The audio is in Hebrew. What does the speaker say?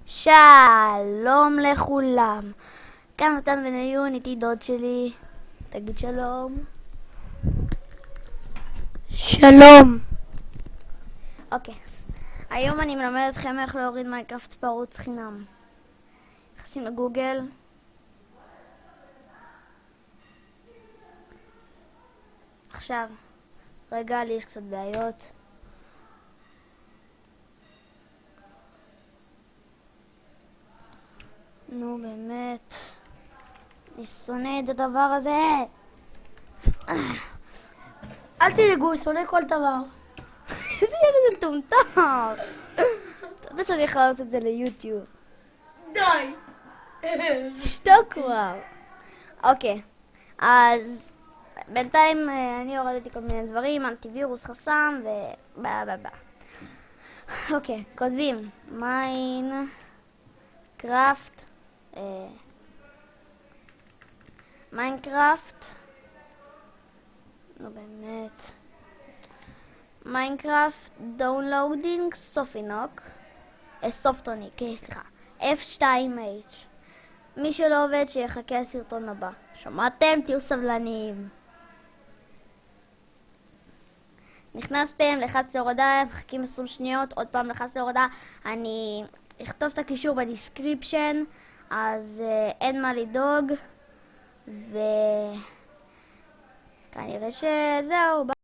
שלום לכולם. כאן מתן בניון, איתי דוד שלי. תגיד שלום. שלום. אוקיי. היום אני מלמד אתכם איך להוריד מיינקראפט פרוץ חינם. נכנסים לגוגל. עכשיו, רגע, לי יש קצת בעיות. נו באמת, אני שונא את הדבר הזה. אל תדאגו, הוא שונא כל דבר. איזה ילד מטומטם. אתה יודע שאני יכולה לעשות את זה ליוטיוב. די. שתוק כבר. אוקיי, אז בינתיים אני הורדתי כל מיני דברים, אנטיווירוס, חסם ובא. אוקיי, כותבים מיינקראפט, נו באמת, מיינקראפט דאונלודינג סופטוניק, סליחה, F2H. מי שלא עובד שיחכה הסרטון הבא. שמעתם? תהיו סבלניים. נכנסתם, לחצת להורדה, מחכים 20 שניות, עוד פעם לחצת להורדה. אני אכתוב את הקישור בדיסקריפשן, אז אין מה לדאוג, וכנראה שזהו.